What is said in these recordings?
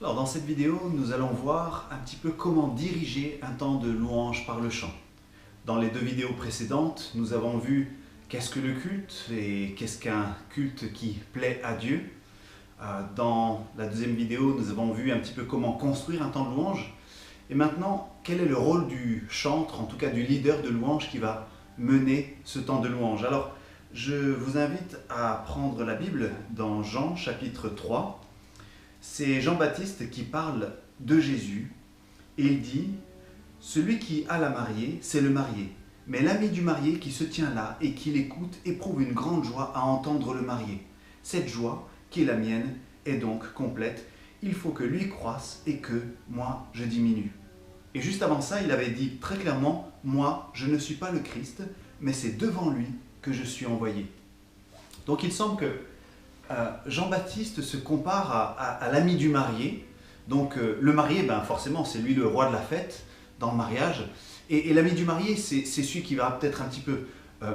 Alors dans cette vidéo, nous allons voir un petit peu comment diriger un temps de louange par le chant. Dans les deux vidéos précédentes, nous avons vu qu'est-ce que le culte et qu'est-ce qu'un culte qui plaît à Dieu. Dans la deuxième vidéo, nous avons vu un petit peu comment construire un temps de louange. Et maintenant, quel est le rôle du chantre, en tout cas du leader de louange qui va mener ce temps de louange. Alors, je vous invite à prendre la Bible dans Jean chapitre 3. C'est Jean-Baptiste qui parle de Jésus et il dit « Celui qui a la mariée, c'est le marié. Mais l'ami du marié qui se tient là et qui l'écoute éprouve une grande joie à entendre le marié. Cette joie, qui est la mienne, est donc complète. Il faut que lui croisse et que moi, je diminue. » Et juste avant ça, il avait dit très clairement « Moi, je ne suis pas le Christ, mais c'est devant lui que je suis envoyé. » Donc il semble que Jean-Baptiste se compare à l'ami du marié. Donc le marié, forcément, c'est lui le roi de la fête dans le mariage. Et l'ami du marié, c'est celui qui va peut-être un petit peu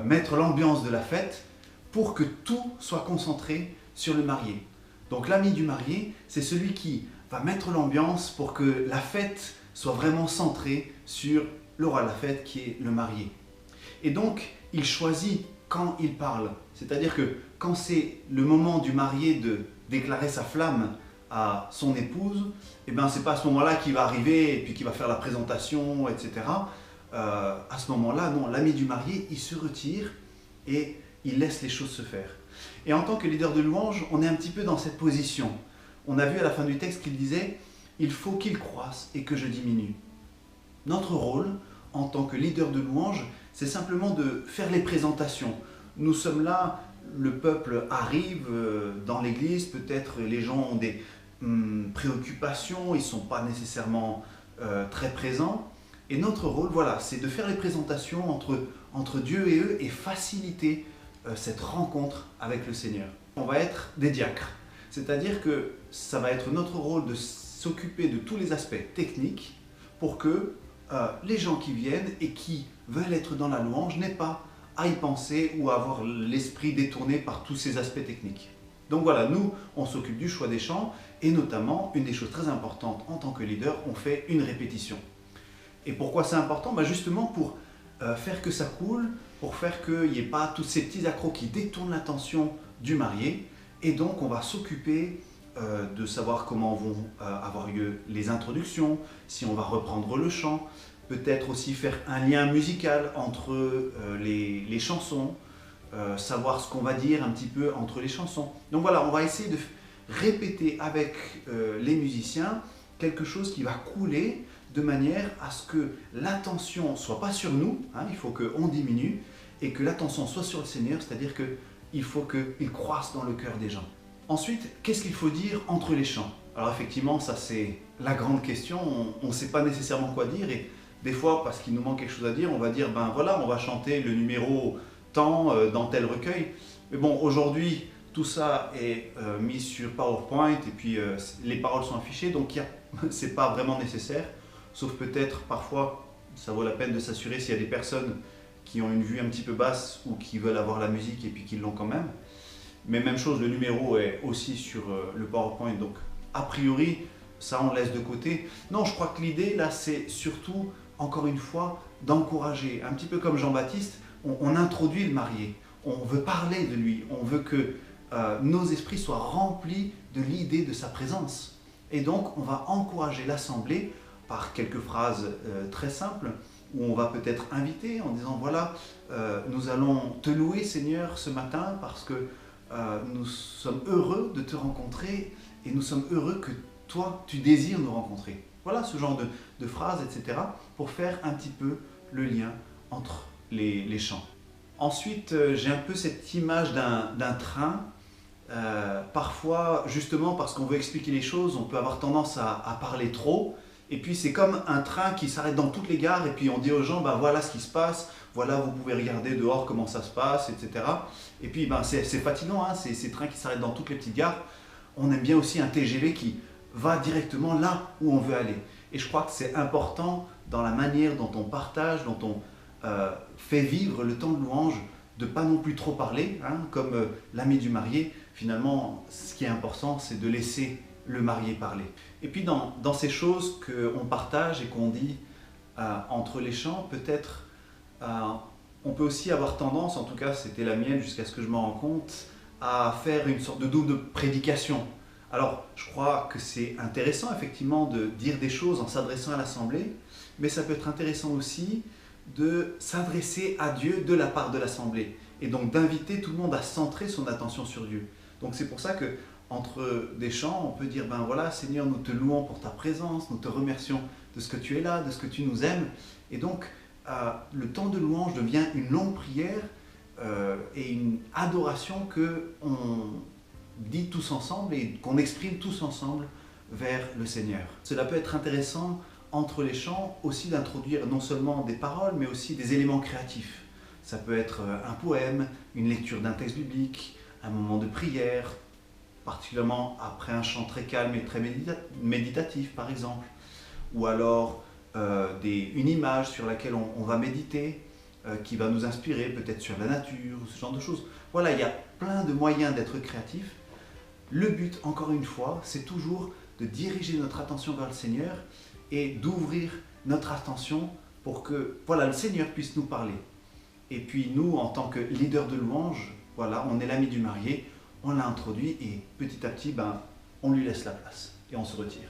mettre l'ambiance de la fête pour que tout soit concentré sur le marié. Donc l'ami du marié, c'est celui qui va mettre l'ambiance pour que la fête soit vraiment centrée sur le roi de la fête qui est le marié. Et donc, il choisit quand il parle. C'est-à-dire que quand c'est le moment du marié de déclarer sa flamme à son épouse, c'est pas à ce moment-là qu'il va arriver et puis qu'il va faire la présentation, etc. À ce moment-là, non, l'ami du marié, il se retire et il laisse les choses se faire. Et en tant que leader de louange, on est un petit peu dans cette position. On a vu à la fin du texte qu'il disait « Il faut qu'il croisse et que je diminue ». Notre rôle, en tant que leader de louange, c'est simplement de faire les présentations. Nous sommes là, le peuple arrive dans l'église, peut-être les gens ont des préoccupations, ils ne sont pas nécessairement très présents. Et notre rôle, voilà, c'est de faire les présentations entre Dieu et eux et faciliter cette rencontre avec le Seigneur. On va être des diacres, c'est-à-dire que ça va être notre rôle de s'occuper de tous les aspects techniques pour que les gens qui viennent et qui veulent être dans la louange n'aient pas à y penser ou à avoir l'esprit détourné par tous ces aspects techniques. Donc voilà, nous, on s'occupe du choix des chants et notamment, une des choses très importantes en tant que leader, on fait une répétition. Et pourquoi c'est important? Justement pour faire que ça coule, pour faire qu'il n'y ait pas tous ces petits accros qui détournent l'attention du marié. Et donc, on va s'occuper de savoir comment vont avoir lieu les introductions, si on va reprendre le chant, peut-être aussi faire un lien musical entre les chansons, savoir ce qu'on va dire un petit peu entre les chansons. Donc voilà, on va essayer de répéter avec les musiciens quelque chose qui va couler de manière à ce que l'attention ne soit pas sur nous, il faut qu'on diminue, et que l'attention soit sur le Seigneur, c'est-à-dire qu'il faut qu'il croisse dans le cœur des gens. Ensuite, qu'est-ce qu'il faut dire entre les chants? Alors effectivement, ça c'est la grande question, on ne sait pas nécessairement quoi dire, et des fois, parce qu'il nous manque quelque chose à dire, on va dire, voilà, on va chanter le numéro tant dans tel recueil. Mais bon, aujourd'hui, tout ça est mis sur PowerPoint, et puis les paroles sont affichées, donc c'est pas vraiment nécessaire, sauf peut-être parfois, ça vaut la peine de s'assurer s'il y a des personnes qui ont une vue un petit peu basse ou qui veulent avoir la musique et puis qui l'ont quand même. Mais même chose, le numéro est aussi sur le PowerPoint, donc a priori, ça on laisse de côté. Non, je crois que l'idée là, c'est surtout, encore une fois, d'encourager. Un petit peu comme Jean-Baptiste, on introduit le marié, on veut parler de lui, on veut que nos esprits soient remplis de l'idée de sa présence. Et donc, on va encourager l'assemblée par quelques phrases très simples, où on va peut-être inviter en disant, voilà, nous allons te louer Seigneur ce matin parce que nous sommes heureux de te rencontrer et nous sommes heureux que toi, tu désires nous rencontrer. Voilà ce genre de phrases, etc. pour faire un petit peu le lien entre les chants. Ensuite, j'ai un peu cette image d'un train. Parfois, justement, parce qu'on veut expliquer les choses, on peut avoir tendance à parler trop. Et puis c'est comme un train qui s'arrête dans toutes les gares et puis on dit aux gens, voilà ce qui se passe, voilà vous pouvez regarder dehors comment ça se passe, etc. Et puis c'est fatigant, ces trains qui s'arrêtent dans toutes les petites gares. On aime bien aussi un TGV qui va directement là où on veut aller. Et je crois que c'est important dans la manière dont on partage, dont on fait vivre le temps de louange, de ne pas non plus trop parler, comme l'ami du marié. Finalement, ce qui est important, c'est de laisser le marié parler. Et puis dans ces choses qu'on partage et qu'on dit entre les chants, peut-être on peut aussi avoir tendance, en tout cas c'était la mienne jusqu'à ce que je m'en rende compte, à faire une sorte de double prédication. Alors je crois que c'est intéressant effectivement de dire des choses en s'adressant à l'assemblée, mais ça peut être intéressant aussi de s'adresser à Dieu de la part de l'assemblée et donc d'inviter tout le monde à centrer son attention sur Dieu. Donc c'est pour ça que entre des chants, on peut dire, ben voilà, Seigneur, nous te louons pour ta présence, nous te remercions de ce que tu es là, de ce que tu nous aimes. Et donc, le temps de louange devient une longue prière et une adoration qu'on dit tous ensemble et qu'on exprime tous ensemble vers le Seigneur. Cela peut être intéressant entre les chants aussi d'introduire non seulement des paroles, mais aussi des éléments créatifs. Ça peut être un poème, une lecture d'un texte biblique, un moment de prière, particulièrement après un chant très calme et très méditatif par exemple, ou alors une image sur laquelle on va méditer, qui va nous inspirer peut-être sur la nature, ce genre de choses. Voilà, il y a plein de moyens d'être créatif. Le but, encore une fois, c'est toujours de diriger notre attention vers le Seigneur et d'ouvrir notre attention pour que voilà, le Seigneur puisse nous parler. Et puis nous, en tant que leader de louange, voilà, on est l'ami du marié, on l'a introduit et petit à petit, on lui laisse la place et on se retire.